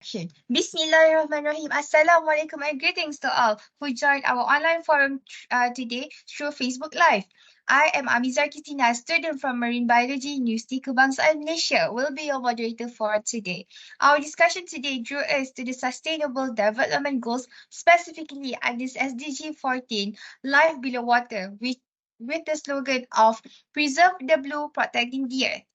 introduction. Bismillahirrahmanirrahim. Assalamualaikum and greetings to all who joined our online forum today through Facebook Live. I am Amizar Kitina, student from Marine Biology, Universiti Kebangsaan Malaysia, will be your moderator for today. Our discussion today drew us to the Sustainable Development Goals, specifically at this SDG 14, Life Below Water, with the slogan of Preserve the Blue, Protecting the Earth.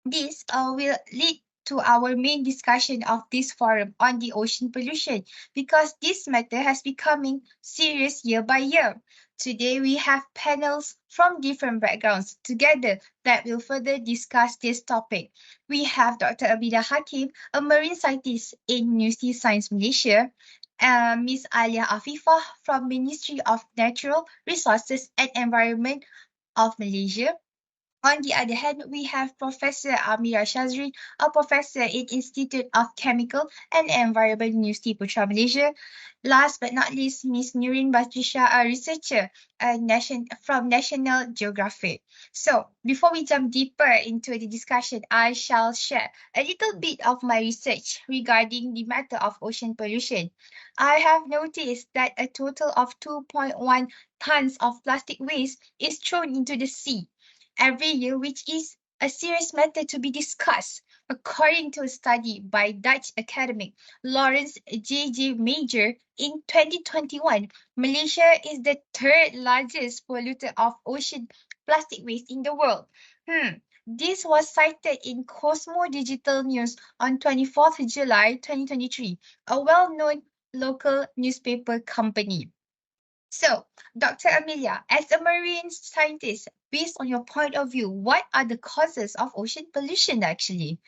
This will lead to our main discussion of this forum on the ocean pollution because this matter has becoming serious year by year. Today we have panels from different backgrounds together that will further discuss this topic. We have Dr. Abida Hakim, a marine scientist in University Science Malaysia, Ms. Alia Afifah from Ministry of Natural Resources and Environment of Malaysia. On the other hand, we have Professor Amira Shazrin, a professor in Institute of Chemical and Environment, University Putra Malaysia. Last but not least, Ms. Nurin Batrisha, a researcher from National Geographic. So, before we jump deeper into the discussion, I shall share a little bit of my research regarding the matter of ocean pollution. I have noticed that a total of 2.1 tons of plastic waste is thrown into the sea every year, which is a serious matter to be discussed. According to a study by Dutch academic Lawrence J. Major in 2021, Malaysia is the third largest polluter of ocean plastic waste in the world. This was cited in Cosmo Digital News on 24th July 2023, a well-known local newspaper company. So, Dr. Amelia, as a marine scientist, based on your point of view, what are the causes of ocean pollution actually?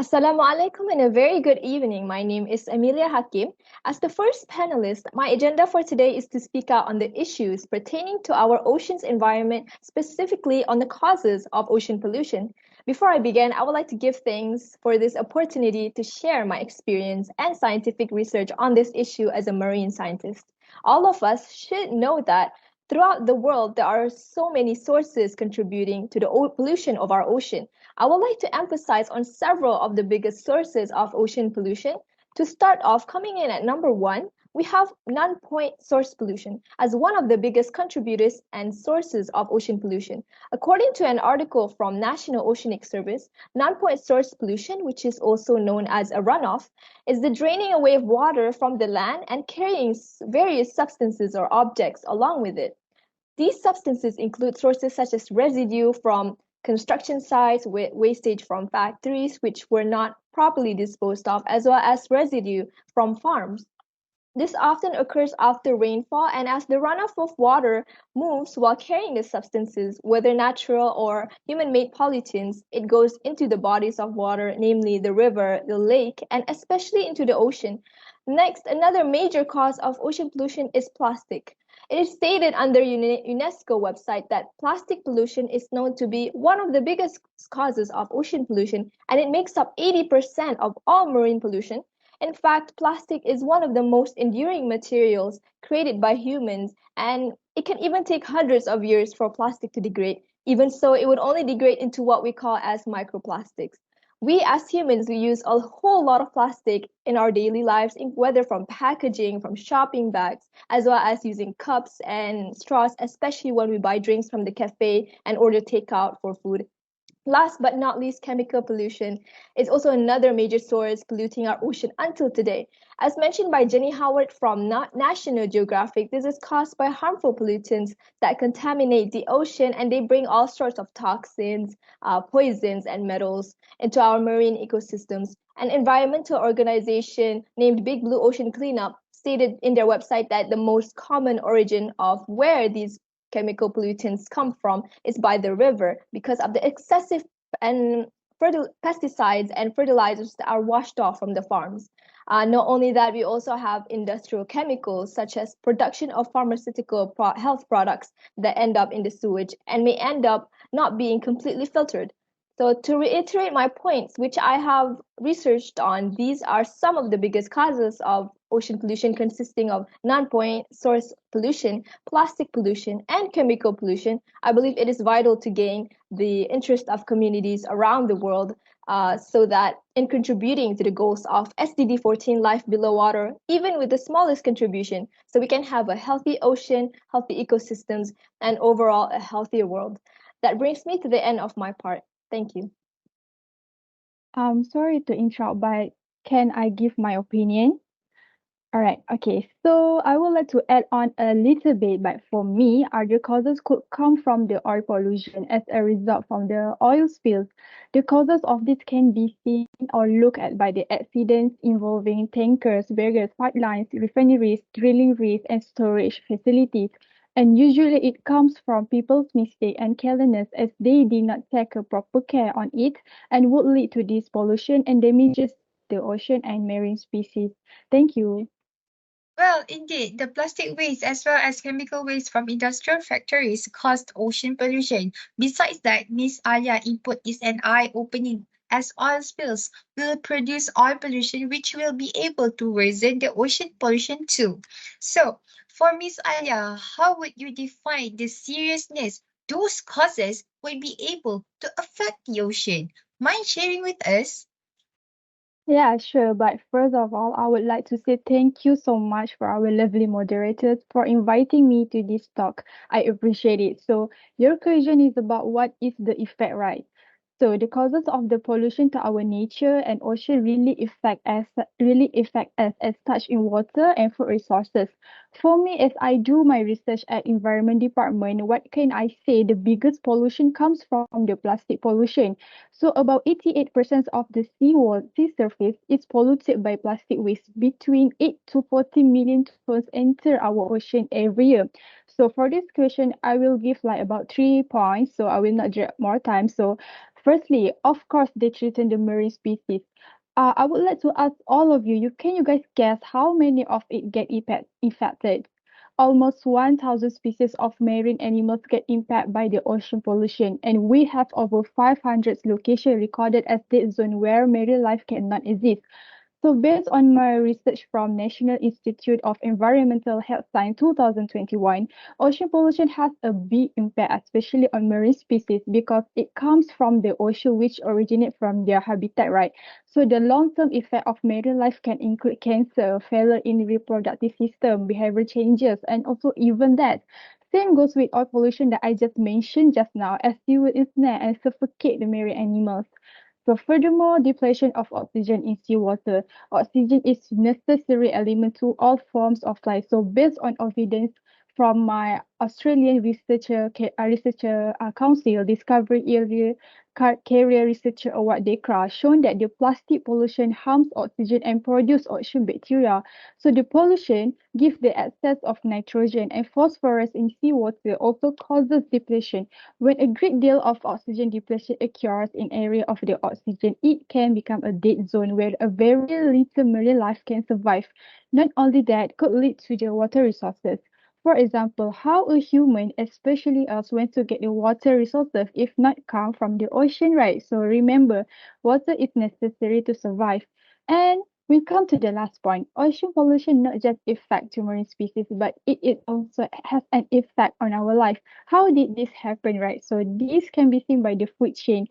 Assalamualaikum and a very good evening. My name is Amelia Hakim. As the first panelist, my agenda for today is to speak out on the issues pertaining to our ocean's environment, specifically on the causes of ocean pollution. Before I begin, I would like to give thanks for this opportunity to share my experience and scientific research on this issue as a marine scientist. All of us should know that throughout the world, there are so many sources contributing to the pollution of our ocean. I would like to emphasize on several of the biggest sources of ocean pollution. To start off, coming in at number 1, we have non-point source pollution as one of the biggest contributors and sources of ocean pollution. According to an article from National Oceanic Service, non-point source pollution, which is also known as a runoff, is the draining away of water from the land and carrying various substances or objects along with it. These substances include sources such as residue from construction sites, with wastage from factories which were not properly disposed of, as well as residue from farms. This often occurs after rainfall, and as the runoff of water moves while carrying the substances, whether natural or human-made pollutants, it goes into the bodies of water, namely the river, the lake, and especially into the ocean. Next, another major cause of ocean pollution is plastic. It is stated under UNESCO website that plastic pollution is known to be one of the biggest causes of ocean pollution, and it makes up 80% of all marine pollution. In fact, plastic is one of the most enduring materials created by humans, and it can even take hundreds of years for plastic to degrade. Even so, it would only degrade into what we call as microplastics. We as humans, we use a whole lot of plastic in our daily lives, whether from packaging, from shopping bags, as well as using cups and straws, especially when we buy drinks from the cafe and order takeout for food. Last but not least, chemical pollution is also another major source polluting our ocean until today. As mentioned by Jenny Howard from National Geographic, this is caused by harmful pollutants that contaminate the ocean, and they bring all sorts of toxins, poisons, and metals into our marine ecosystems. An environmental organization named Big Blue Ocean Cleanup stated in their website that the most common origin of where these chemical pollutants come from is by the river because of the excessive and pesticides and fertilizers that are washed off from the farms. Not only that, we also have industrial chemicals such as production of pharmaceutical health products that end up in the sewage and may end up not being completely filtered. So to reiterate my points, which I have researched on, these are some of the biggest causes of ocean pollution, consisting of non-point source pollution, plastic pollution, and chemical pollution. I believe it is vital to gain the interest of communities around the world so that in contributing to the goals of SDG 14 Life Below Water, even with the smallest contribution, so we can have a healthy ocean, healthy ecosystems, and overall a healthier world. That brings me to the end of my part. Thank you. Sorry to interrupt, but can I give my opinion? All right, okay. So I would like to add on a little bit, but for me, other causes could come from the oil pollution as a result from the oil spills. The causes of this can be seen or looked at by the accidents involving tankers, various pipelines, refineries, drilling rigs, and storage facilities. And usually it comes from people's mistake and carelessness as they did not take a proper care on it and would lead to this pollution and damages the ocean and marine species. Thank you. Well, indeed, the plastic waste as well as chemical waste from industrial factories caused ocean pollution. Besides that, Miss Alia input is an eye-opening as oil spills will produce oil pollution which will be able to worsen the ocean pollution too. So, for Miss Alia, how would you define the seriousness those causes will be able to affect the ocean? Mind sharing with us? Yeah, sure. But first of all, I would like to say thank you so much for our lovely moderators for inviting me to this talk. I appreciate it. So, your question is about what is the effect, right? So the causes of the pollution to our nature and ocean really affect us as such in water and food resources. For me, as I do my research at environment department, what can I say? The biggest pollution comes from the plastic pollution. So about 88% of the sea surface is polluted by plastic waste. Between 8 to 14 million tons enter our ocean every year. So for this question, I will give like about 3 points. So I will not drag more time. So firstly, of course, they threaten the marine species. I would like to ask all of you, can you guys guess how many of it get infected? Almost 1,000 species of marine animals get impacted by the ocean pollution, and we have over 500 locations recorded as dead zone where marine life cannot exist. So based on my research from National Institute of Environmental Health Science 2021, ocean pollution has a big impact, especially on marine species, because it comes from the ocean which originate from their habitat, right? So the long-term effect of marine life can include cancer, failure in reproductive system, behavior changes, and also even death. Same goes with oil pollution that I just mentioned just now, as fuel is snare and suffocate the marine animals. So furthermore, depletion of oxygen in seawater. Oxygen is necessary element to all forms of life. So based on evidence from my Australian council Discovery Area Career Researcher Award DECRA shown that the plastic pollution harms oxygen and produce ocean bacteria. So the pollution gives the excess of nitrogen and phosphorus in seawater also causes depletion. When a great deal of oxygen depletion occurs in area of the oxygen, it can become a dead zone where a very little marine life can survive. Not only that, could lead to the water resources. For example, how a human, especially us, went to get the water resources if not come from the ocean, right? So remember, water is necessary to survive. And we come to the last point. Ocean pollution not just affect to marine species, but it also has an effect on our life. How did this happen, right? So this can be seen by the food chain.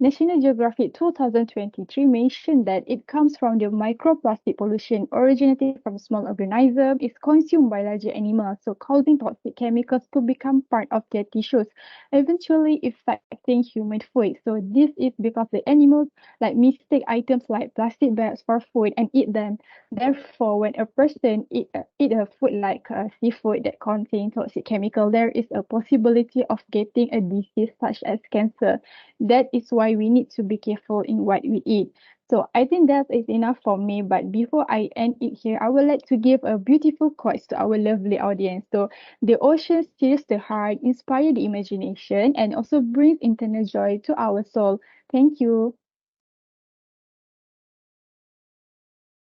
National Geographic 2023 mentioned that it comes from the microplastic pollution originating from small organisms, is consumed by larger animals, so causing toxic chemicals to become part of their tissues, eventually affecting human food. So this is because the animals like mistake items like plastic bags for food and eat them. Therefore, when a person eat a food like seafood that contains toxic chemical, there is a possibility of getting a disease such as cancer. That is why we need to be careful in what we eat. So I think that is enough for me. But before I end it here, I would like to give a beautiful quote to our lovely audience. So the ocean stirs the heart, inspire the imagination, and also brings internal joy to our soul. Thank you.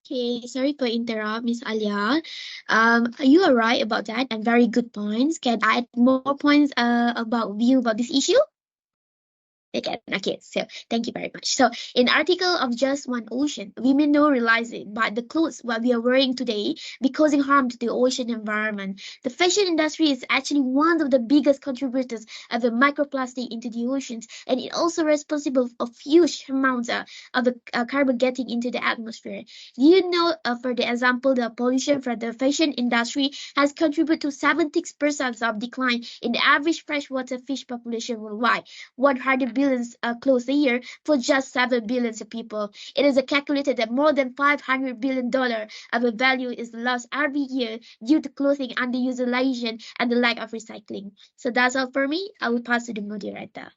Okay, sorry to interrupt, Miss Alia. You are right about that, and very good points. Can I add more points about view about this issue? Okay, so thank you very much. So, in article of just one ocean, we may not realize it, but the clothes what we are wearing today be causing harm to the ocean environment. The fashion industry is actually one of the biggest contributors of the microplastic into the oceans, and it also responsible of huge amounts of the carbon getting into the atmosphere. Do you know, for the example, the pollution from the fashion industry has contributed to 76% of decline in the average freshwater fish population worldwide. 100 billion clothes a year for just 7 billion people. It is calculated that more than $500 billion of the value is lost every year due to clothing underutilization and the lack of recycling. So that's all for me. I will pass to the moderator.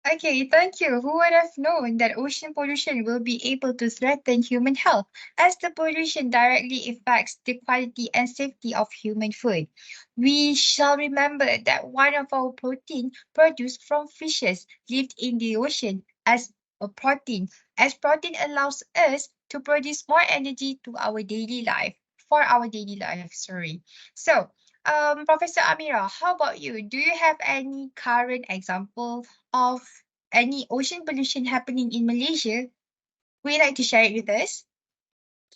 Okay, thank you. Who would have known that ocean pollution will be able to threaten human health, as the pollution directly affects the quality and safety of human food? We shall remember that one of our protein produced from fishes lived in the ocean as a protein, as protein allows us to produce more energy to our daily life, for our daily life, sorry. So, Professor Amira, how about you? Do you have any current example of any ocean pollution happening in Malaysia? Would you like to share it with us?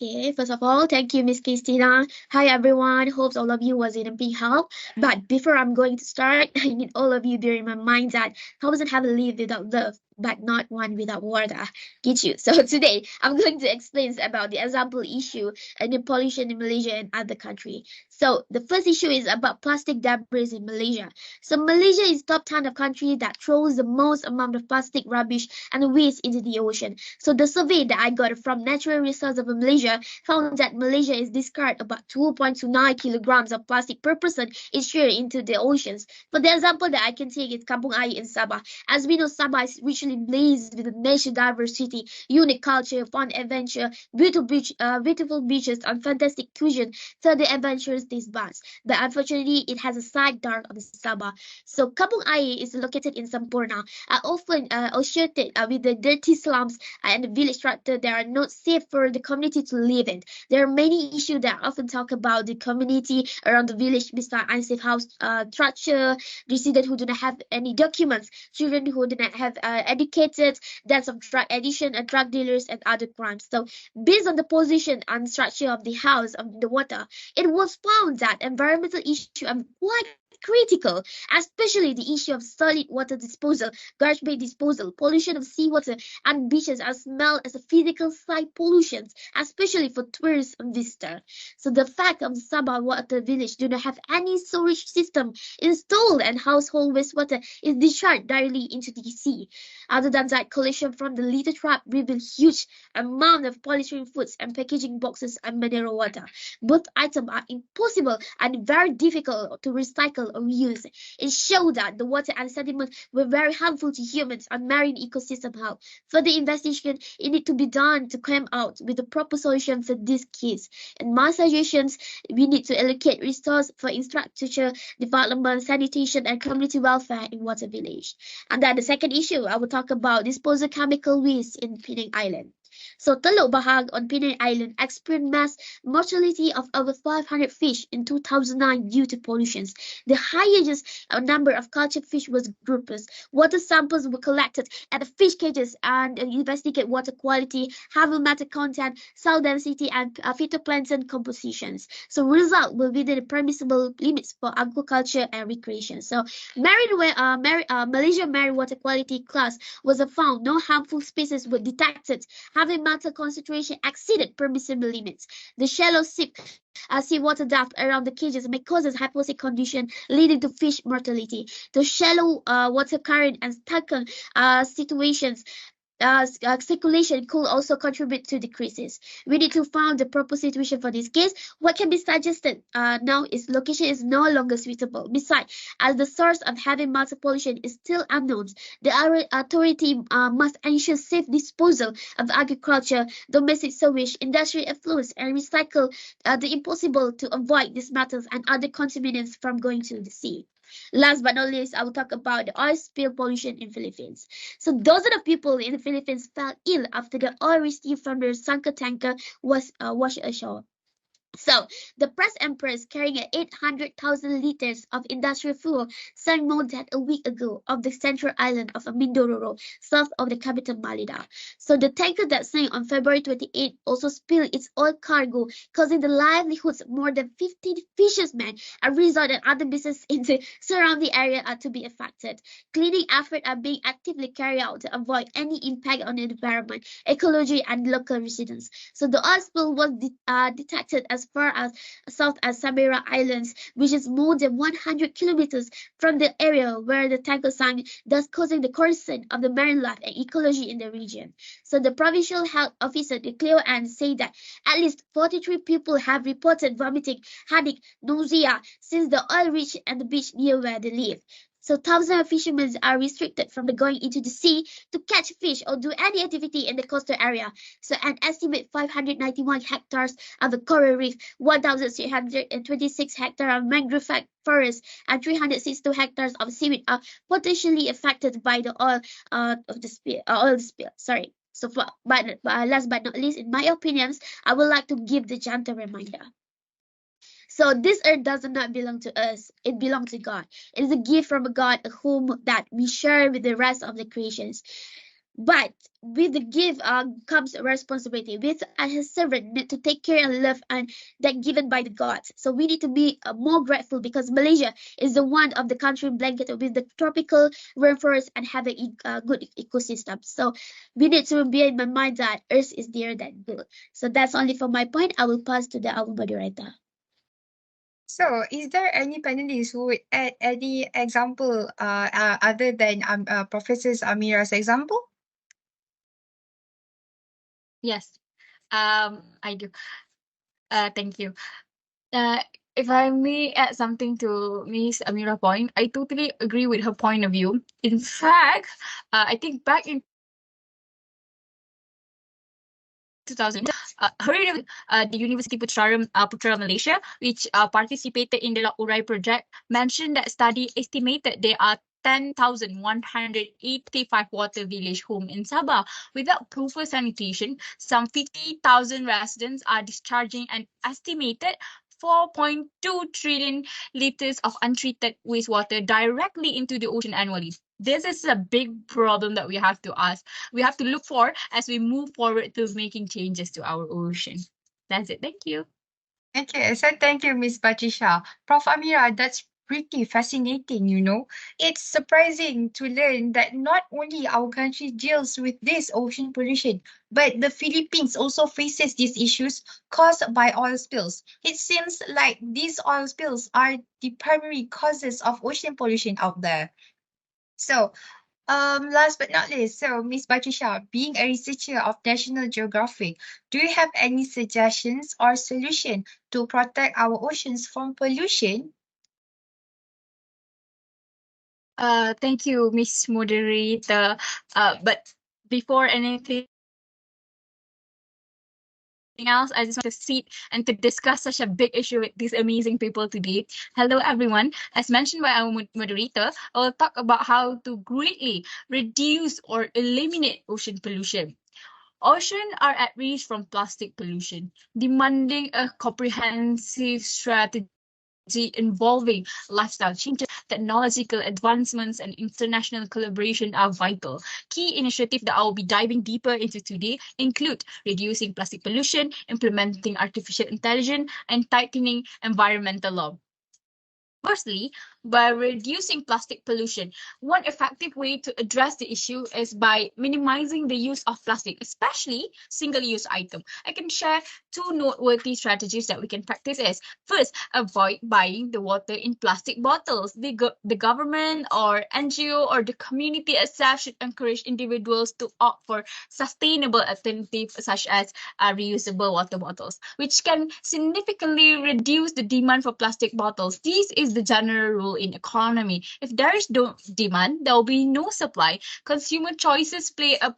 Okay, first of all, thank you, Miss Christina. Hi, everyone. Hopes all of you was in a big help. But before I'm going to start, I need all of you bear in my mind that how doesn't have a live without love, but not one without water. Get you? So today, I'm going to explain about the example issue and the pollution in Malaysia and other country. So the first issue is about plastic debris in Malaysia. So Malaysia is top 10 of country that throws the most amount of plastic rubbish and waste into the ocean. So the survey that I got from Natural Resources of Malaysia found that Malaysia is discard about 2.29 kilograms of plastic per person each year into the oceans. For the example that I can take is Kampung Air in Sabah. As we know, Sabah is richly blazed with a nature diversity, unique culture, fun adventure, beautiful beaches, and fantastic cuisine. So the adventures taste best. But unfortunately, it has a side dark of Sabah. So Kampung Air is located in Sampurna, often associated with the dirty slums and the village structure that are not safe for the community to live in. There are many issues that often talk about the community around the village, beside unsafe house structure, residents who do not have any documents, children who do not have educated, deaths of drug addiction and drug dealers and other crimes. So based on the position and structure of the house of the water, it was found that environmental issues are quite critical, especially the issue of solid water disposal, garbage disposal, pollution of seawater, and beaches are smelled as a physical site pollutions, especially for tourists and visitors. So the fact of Sabah Water Village do not have any storage system installed and household wastewater is discharged directly into the sea. Other than that, collection from the litter trap reveal huge amount of polyethylene foods and packaging boxes and mineral water. Both items are impossible and very difficult to recycle or reuse. It showed that the water and sediment were very harmful to humans and marine ecosystem health. Further investigation it need to be done to come out with a proper solution for this case. In my suggestions, we need to allocate resources for infrastructure development, sanitation, and community welfare in water village. And then the second issue, I will talk about disposal chemical waste in Penang Island. So Teluk Bahag on Penang Island experienced mass mortality of over 500 fish in 2009 due to pollutions. The highest number of cultured fish was groupers. Water samples were collected at the fish cages and investigate water quality, heavy metal content, cell density, and phytoplankton compositions. So result will be the permissible limits for agriculture and recreation. So Malaysia Marine Water Quality Class was found no harmful species were detected. Having metal concentration exceeded permissible limits. The shallow seawater depth around the cages may cause hypoxic condition leading to fish mortality. The shallow water current and stagnant situations circulation could also contribute to decreases. We need to find the proper situation for this case. What can be suggested now is location is no longer suitable. Besides, as the source of heavy metal pollution is still unknown, the authority must ensure safe disposal of agriculture, domestic sewage, industrial effluents, and recycle the impossible to avoid these metals and other contaminants from going to the sea. Last but not least, I will talk about the oil spill pollution in Philippines. So dozens of people in the Philippines fell ill after the oil received from their sunken tanker was washed ashore. So, the press empress carrying 800,000 liters of industrial fuel sank more than a week ago off the central island of Mindoro, south of the capital Malida. So, the tanker that sank on February 28 also spilled its oil cargo, causing the livelihoods of more than 15 fishermen and resort and other businesses in the surrounding area are to be affected. Cleaning efforts are being actively carried out to avoid any impact on the environment, ecology, and local residents. So the oil spill was detected as far as south as Samira Islands, which is more than 100 kilometers from the area where the tanker sank, thus causing the concern of the marine life and ecology in the region. So the provincial health officer declared and said that at least 43 people have reported vomiting, headache, nausea since the oil reached at the beach near where they live. So thousands of fishermen are restricted from the going into the sea to catch fish or do any activity in the coastal area. So an estimate 591 hectares of the coral reef, 1,326 hectares of mangrove forest, and 362 hectares of seaweed are potentially affected by the oil of the spill. Oil spill. Sorry. So, last but not least, in my opinions, I would like to give the gentle reminder. So this earth does not belong to us. It belongs to God. It is a gift from God, a home that we share with the rest of the creations. But with the gift comes a responsibility. With as a servant need to take care and love and that given by the gods. So we need to be more grateful because Malaysia is the one of the country blanketed with the tropical rainforest and have a good ecosystem. So we need to bear in my mind that Earth is dearer than gold. So that's only for my point. I will pass to the our moderator. So, is there any panelists who would add any example other than Professor Amira's example? Yes, I do. Thank you. If I may add something to Miss Amira's point, I totally agree with her point of view. In fact, I think back in 2000, the University Putra Malaysia, which participated in the Urai project, mentioned that study estimated there are 10,185 water village home in Sabah. Without proper sanitation, some 50,000 residents are discharging an estimated 4.2 trillion liters of untreated wastewater directly into the ocean annually. This is a big problem that we have to ask. We have to look for as we move forward to making changes to our ocean. That's it. Thank you. Okay, so thank you, Miss Patricia. Prof. Amira, that's pretty fascinating, you know. It's surprising to learn that not only our country deals with this ocean pollution, but the Philippines also faces these issues caused by oil spills. It seems like these oil spills are the primary causes of ocean pollution out there. So, last but not least, so Miss Patricia, being a researcher of National Geographic, do you have any suggestions or solution to protect our oceans from pollution? Thank you, Miss Moderator. But before anything else, I just want to sit and to discuss such a big issue with these amazing people today. Hello, everyone. As mentioned by our moderator, I will talk about how to greatly reduce or eliminate ocean pollution. Oceans are at risk from plastic pollution, demanding a comprehensive strategy involving lifestyle changes, technological advancements, and international collaboration are vital. Key initiatives that I will be diving deeper into today include reducing plastic pollution, implementing artificial intelligence, and tightening environmental law. Firstly, by reducing plastic pollution, one effective way to address the issue is by minimizing the use of plastic, especially single-use items. I can share two noteworthy strategies that we can practice is, first, avoid buying the water in plastic bottles. The government or NGO or the community itself should encourage individuals to opt for sustainable alternatives such as reusable water bottles, which can significantly reduce the demand for plastic bottles. This is is the general rule in economy. If there is no demand, there will be no supply. Consumer choices play a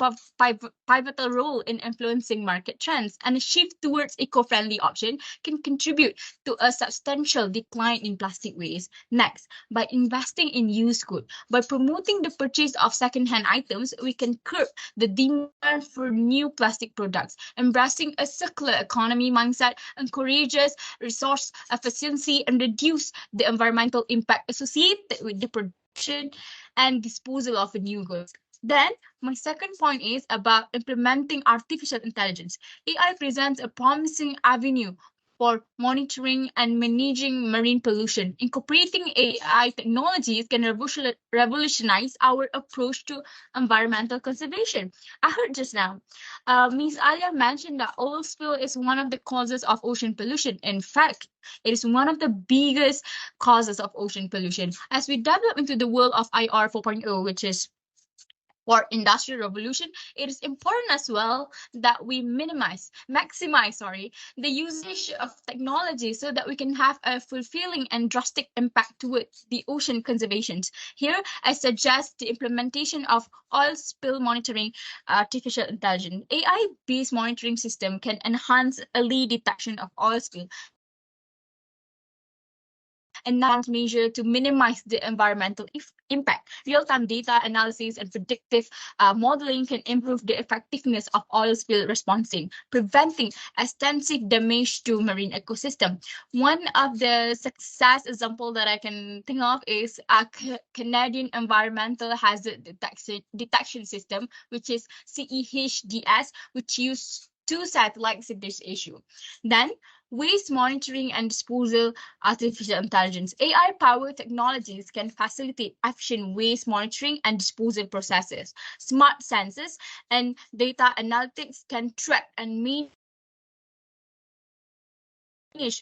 pivotal role in influencing market trends, and a shift towards eco-friendly option can contribute to a substantial decline in plastic waste. Next, by investing in used goods, by promoting the purchase of second-hand items, we can curb the demand for new plastic products. Embracing a circular economy mindset encourages resource efficiency and reduce the environmental impact associated with the production and disposal of new goods. Then, my second point is about implementing artificial intelligence. AI presents a promising avenue for monitoring and managing marine pollution. Incorporating AI technologies can revolutionize our approach to environmental conservation. I heard just now, Ms. Alia mentioned that oil spill is one of the causes of ocean pollution. In fact, it is one of the biggest causes of ocean pollution. As we develop into the world of IR 4.0, which is for industrial revolution, it is important as well that we maximize, the usage of technology so that we can have a fulfilling and drastic impact towards the ocean conservation. Here, I suggest the implementation of oil spill monitoring artificial intelligence. AI-based monitoring system can enhance early detection of oil spill and measure to minimize the environmental impact. Real-time data analysis and predictive modeling can improve the effectiveness of oil spill responding, preventing extensive damage to marine ecosystem. One of the success example that I can think of is a Canadian environmental hazard detection system, which is CEHDS, which use 2 satellites in this issue. Then, waste monitoring and disposal artificial intelligence. AI-powered technologies can facilitate efficient waste monitoring and disposal processes. Smart sensors and data analytics can track and manage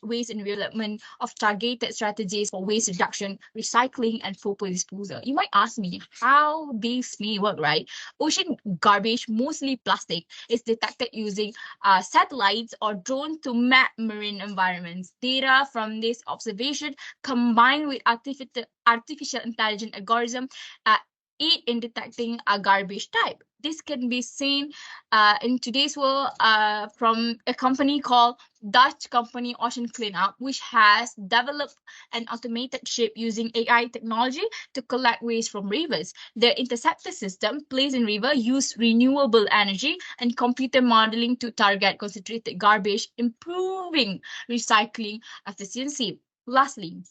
waste and development of targeted strategies for waste reduction, recycling, and proper disposal. You might ask me how this may work, right? Ocean garbage, mostly plastic, is detected using satellites or drones to map marine environments. Data from this observation combined with artificial intelligence algorithm aid in detecting a garbage type. This can be seen in today's world from a company called Dutch company Ocean Cleanup, which has developed an automated ship using AI technology to collect waste from rivers. Their interceptor system placed in river use renewable energy and computer modeling to target concentrated garbage, improving recycling efficiency. Lastly,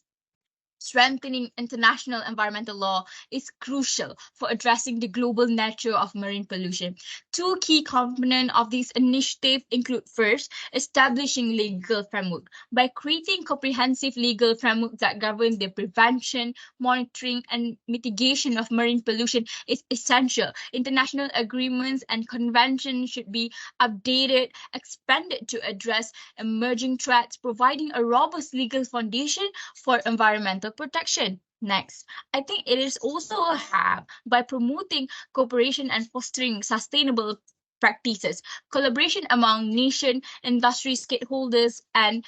strengthening international environmental law is crucial for addressing the global nature of marine pollution. 2 key components of this initiative include first, establishing legal framework. By creating comprehensive legal framework that govern the prevention, monitoring, and mitigation of marine pollution is essential. International agreements and conventions should be updated, expanded to address emerging threats, providing a robust legal foundation for environmental protection. Next, I think it is also a have by promoting cooperation and fostering sustainable practices. Collaboration among nation, industry stakeholders, and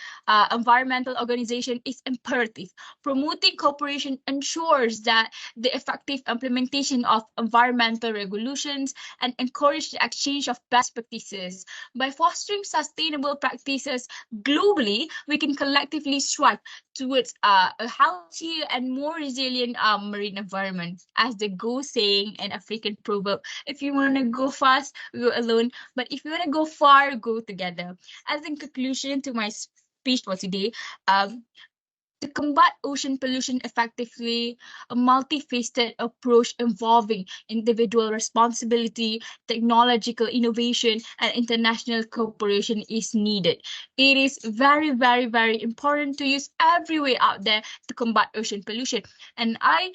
environmental organizations is imperative. Promoting cooperation ensures that the effective implementation of environmental regulations and encourage the exchange of best practices. By fostering sustainable practices globally, we can collectively strive towards a healthier and more resilient marine environment. As the go saying in African proverb, if you want to go fast, go alone. But if you want to go far, go together. As in conclusion to my speech for today, to combat ocean pollution effectively, a multifaceted approach involving individual responsibility, technological innovation, and international cooperation is needed. It is very, very, very important to use every way out there to combat ocean pollution. And I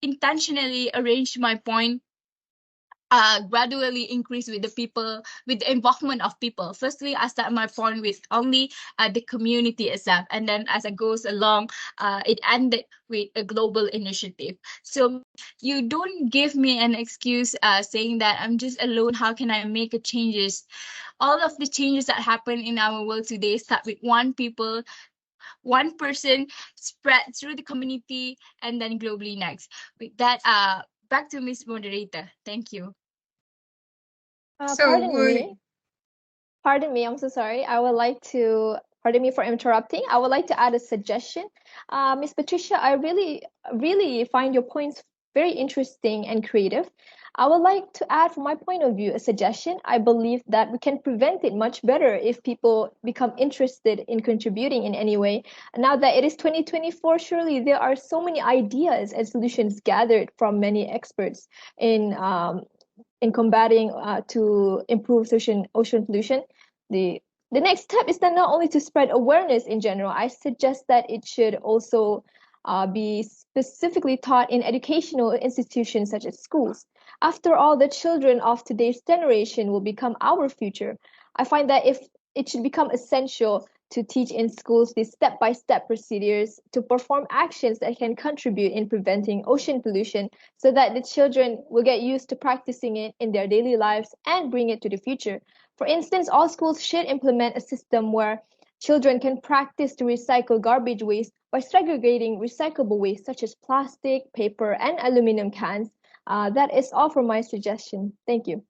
intentionally arranged my point gradually increase with the people, with the involvement of people. Firstly, I start my point with only the community itself, and then as it goes along, it ended with a global initiative. So you don't give me an excuse saying that I'm just alone. How can I make a changes? All of the changes that happen in our world today start with one people one person spread through the community and then globally next. With that, back to Miss Moderator. Thank you. So good. Pardon me, I'm so sorry. Pardon me for interrupting. I would like to add a suggestion. Miss Patricia, I really find your points very interesting and creative. I would like to add, from my point of view, a suggestion. I believe that we can prevent it much better if people become interested in contributing in any way. Now that it is 2024, surely there are so many ideas and solutions gathered from many experts in combating to improve ocean pollution. The the next step is then not only to spread awareness in general. I suggest that it should also be specifically taught in educational institutions such as schools. After all, the children of today's generation will become our future. I find that if it should become essential to teach in schools these step-by-step procedures to perform actions that can contribute in preventing ocean pollution so that the children will get used to practicing it in their daily lives and bring it to the future. For instance, all schools should implement a system where children can practice to recycle garbage waste by segregating recyclable waste such as plastic, paper, and aluminum cans. That is all for my suggestion. Thank you.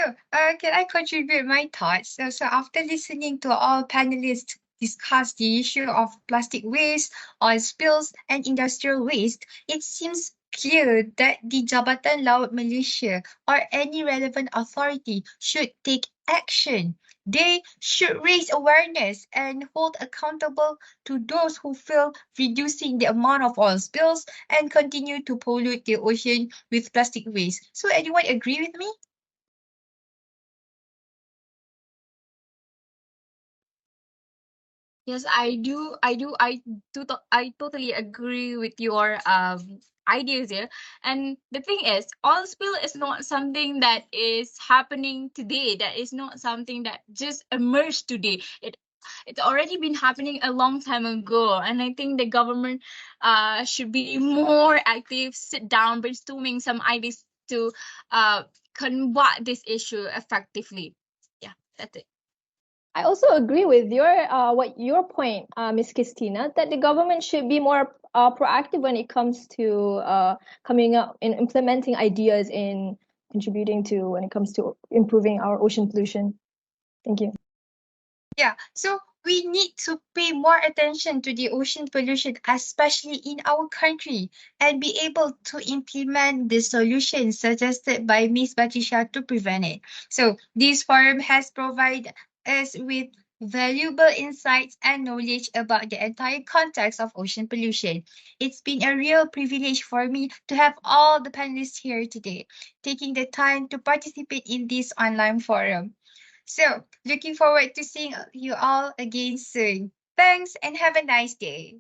So, can I contribute my thoughts? So after listening to all panelists discuss the issue of plastic waste, oil spills, and industrial waste, it seems clear that the Jabatan Laut Malaysia or any relevant authority should take action. They should raise awareness and hold accountable to those who fail reducing the amount of oil spills and continue to pollute the ocean with plastic waste. So anyone agree with me? Yes, I do. I totally agree with your ideas here. And the thing is, oil spill is not something that is happening today. That is not something that just emerged today. It's already been happening a long time ago. And I think the government should be more active, sit down, brainstorming some ideas to combat this issue effectively. Yeah, that's it. I also agree with your point, Ms. Christina, that the government should be more proactive when it comes to coming up and implementing ideas in contributing to when it comes to improving our ocean pollution. Thank you. Yeah, so we need to pay more attention to the ocean pollution, especially in our country, and be able to implement the solutions suggested by Ms. Batisha to prevent it. So this forum has provided us with valuable insights and knowledge about the entire context of ocean pollution. It's been a real privilege for me to have all the panelists here today, taking the time to participate in this online forum. So, looking forward to seeing you all again soon. Thanks and have a nice day.